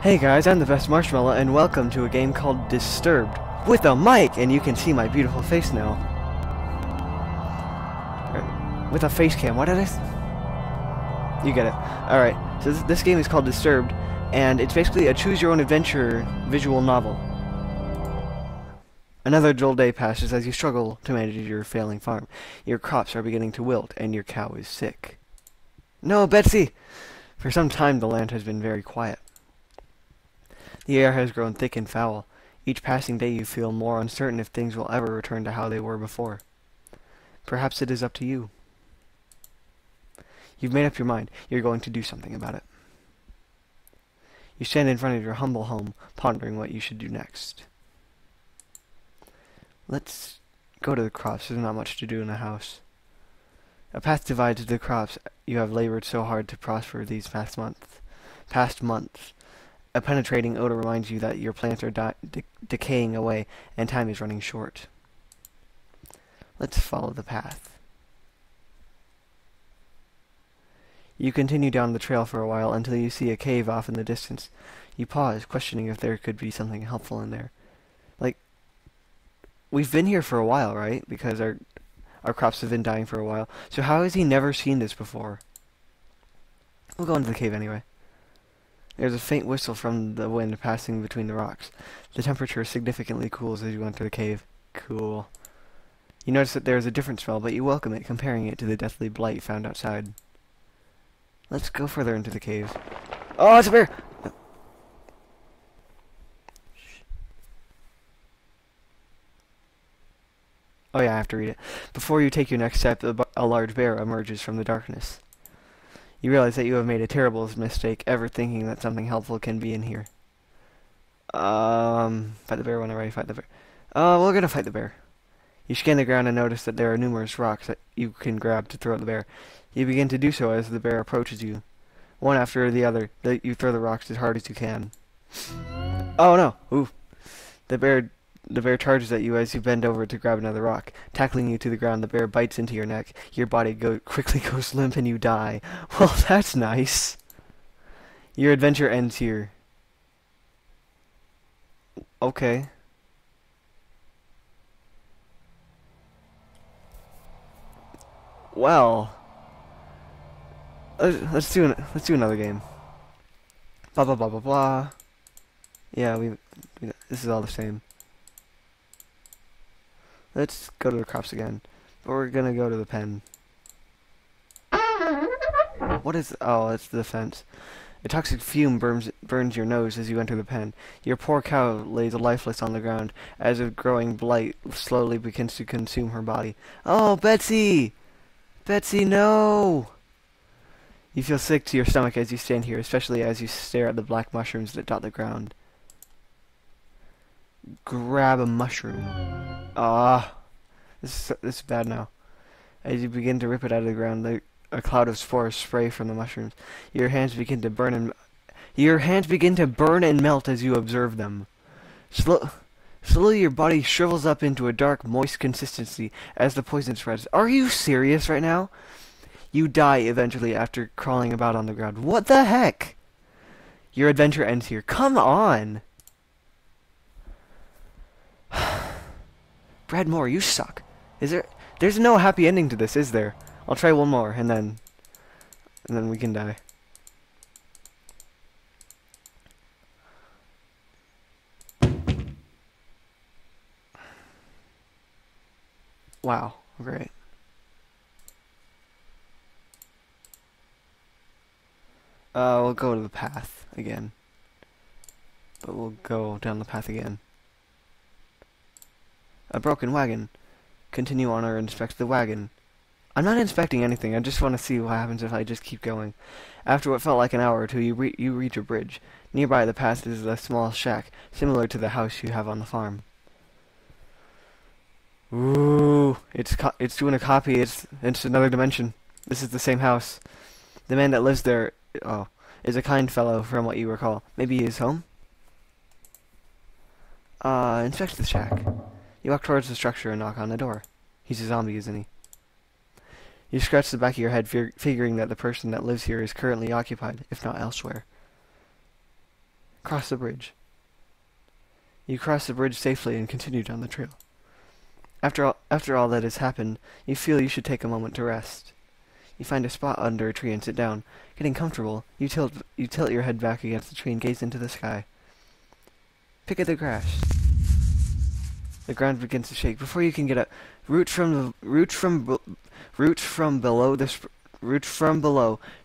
Hey guys, I'm the best Marshmallow, and welcome to a game called Disturbed with a mic, and you can see my beautiful face now. With a face cam. What did I? You get it. Alright, so this game is called Disturbed, and it's basically a choose-your-own-adventure visual novel. Another dull day passes as you struggle to manage your failing farm. Your crops are beginning to wilt, and your cow is sick. No, Betsy! For some time the land has been very quiet. The air has grown thick and foul. Each passing day you feel more uncertain if things will ever return to how they were before. Perhaps it is up to you. You've made up your mind. You're going to do something about it. You stand in front of your humble home, pondering what you should do next. Let's go to the crops. There's not much to do in the house. A path divides the crops you have labored so hard to prosper these past months. A penetrating odor reminds you that your plants are decaying away, and time is running short. Let's follow the path. You continue down the trail for a while until you see a cave off in the distance. You pause, questioning if there could be something helpful in there. Like, we've been here for a while, right? Because our crops have been dying for a while. So how has he never seen this before? We'll go into the cave anyway. There's a faint whistle from the wind passing between the rocks. The temperature significantly cools as you enter the cave. Cool. You notice that there is a different smell, but you welcome it, comparing it to the deathly blight found outside. Let's go further into the cave. Oh, it's a bear! No. Oh yeah, I have to read it. Before you take your next step, a large bear emerges from the darkness. You realize that you have made a terrible mistake ever thinking that something helpful can be in here. Fight the bear when I'm ready. Fight the bear. We're gonna fight the bear. You scan the ground and notice that there are numerous rocks that you can grab to throw at the bear. You begin to do so as the bear approaches you. One after the other, you throw the rocks as hard as you can. Oh no! Ooh. The bear charges at you as you bend over to grab another rock. Tackling you to the ground, the bear bites into your neck. Your body quickly goes limp and you die. Well, that's nice. Your adventure ends here. Okay. Well, let's do another game. Blah blah blah blah blah. Yeah, this is all the same. Let's go to the crops again. But we're gonna go to the pen. What is... Oh, it's the fence. A toxic fume burns your nose as you enter the pen. Your poor cow lays lifeless on the ground as a growing blight slowly begins to consume her body. Oh, Betsy! Betsy, no! You feel sick to your stomach as you stand here, especially as you stare at the black mushrooms that dot the ground. Grab a mushroom. This is bad now. As you begin to rip it out of the ground, a cloud of spores spray from the mushrooms. Your hands begin to burn and melt as you observe them. Slowly your body shrivels up into a dark, moist consistency as the poison spreads. Are you serious right now? You die eventually after crawling about on the ground. What the heck? Your adventure ends here. Come on! Brad Moore, you suck. There's no happy ending to this, is there? I'll try one more, and then we can die. Wow, great. We'll go to the path again. But we'll go down the path again. A broken wagon. Continue on or inspect the wagon. I'm not inspecting anything, I just want to see what happens if I just keep going. After what felt like an hour or two, you reach a bridge. Nearby the path is a small shack, similar to the house you have on the farm. Ooh, it's doing a copy, it's another dimension. This is the same house. The man that lives there, is a kind fellow from what you recall. Maybe he is home? Inspect the shack. You walk towards the structure and knock on the door. He's a zombie, isn't he? You scratch the back of your head, figuring that the person that lives here is currently occupied, if not elsewhere. Cross the bridge. You cross the bridge safely and continue down the trail. After all that has happened, you feel you should take a moment to rest. You find a spot under a tree and sit down. Getting comfortable, you tilt your head back against the tree and gaze into the sky. Pick at the grass. The ground begins to shake. Before you can get up, roots from below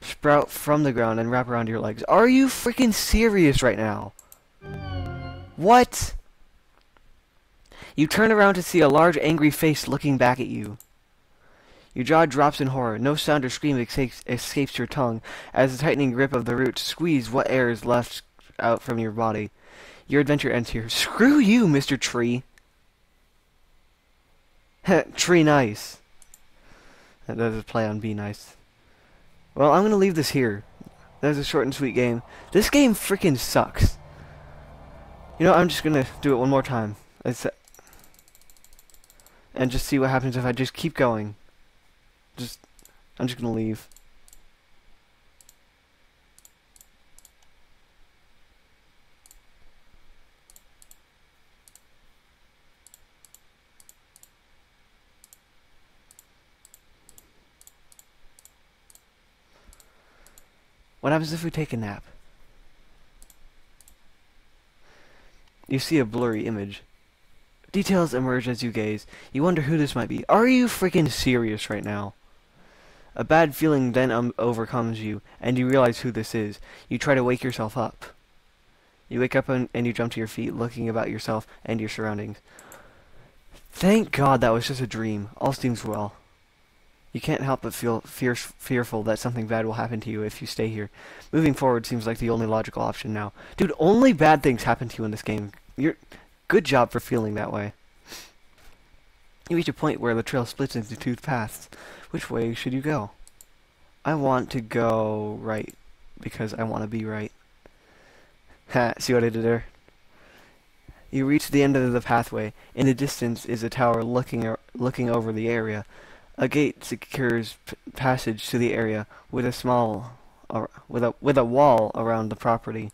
sprout from the ground and wrap around your legs. Are you freaking serious right now? What? You turn around to see a large angry face looking back at you. Your jaw drops in horror. No sound or scream escapes your tongue as the tightening grip of the roots squeeze what air is left out from your body. Your adventure ends here. Screw you, Mr. Tree. Tree nice. That does a play on be nice. Well, I'm gonna leave this here. That was a short and sweet game. This game freaking sucks. You know, I'm just gonna do it one more time. And just see what happens if I just keep going. I'm just gonna leave. What happens if we take a nap? You see a blurry image. Details emerge as you gaze. You wonder who this might be. Are you freaking serious right now? A bad feeling then overcomes you, and you realize who this is. You try to wake yourself up. You wake up and you jump to your feet, looking about yourself and your surroundings. Thank God that was just a dream. All seems well. You can't help but feel fearful that something bad will happen to you if you stay here. Moving forward seems like the only logical option now. Dude, only bad things happen to you in this game. Good job for feeling that way. You reach a point where the trail splits into two paths. Which way should you go? I want to go right, because I want to be right. Ha, see what I did there? You reach the end of the pathway. In the distance is a tower looking over the area. A gate secures passage to the area with a wall around the property.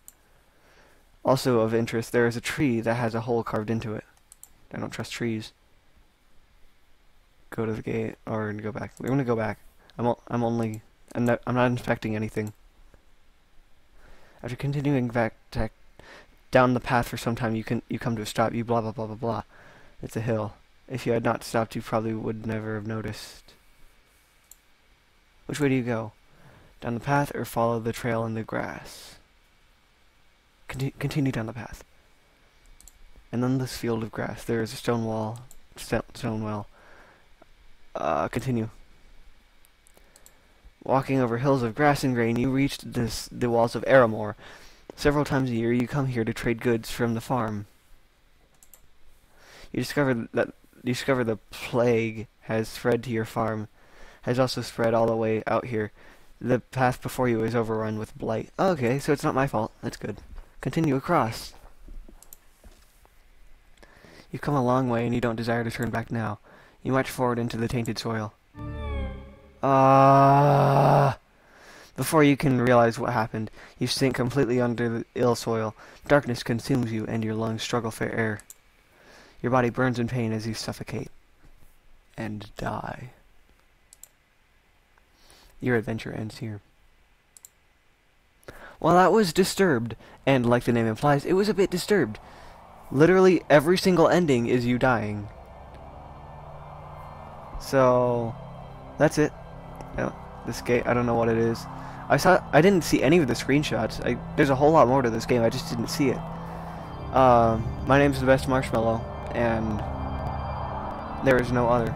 Also of interest, there is a tree that has a hole carved into it. I don't trust trees. Go to the gate or go back. We're gonna go back. I'm not inspecting anything. After continuing back down the path for some time, you come to a stop. You blah blah blah blah blah. It's a hill. If you had not stopped, you probably would never have noticed. Which way do you go? Down the path or follow the trail in the grass? Continue down the path. And on this field of grass, there is a stone well. Continue. Walking over hills of grass and grain, you reach the walls of Aramor. Several times a year, you come here to trade goods from the farm. You discover the plague has spread to your farm, has also spread all the way out here. The path before you is overrun with blight. Okay, so it's not my fault. That's good. Continue across. You've come a long way and you don't desire to turn back now. You march forward into the tainted soil. Before you can realize what happened, you sink completely under the ill soil. Darkness consumes you and your lungs struggle for air. Your body burns in pain as you suffocate and die. Your adventure ends here. Well, that was Disturbed, and like the name implies, it was a bit disturbed. Literally every single ending is you dying. So, that's it. This game, I don't know what it is. I didn't see any of the screenshots. There's a whole lot more to this game, I just didn't see it. My name's The Best Marshmallow, and there is no other.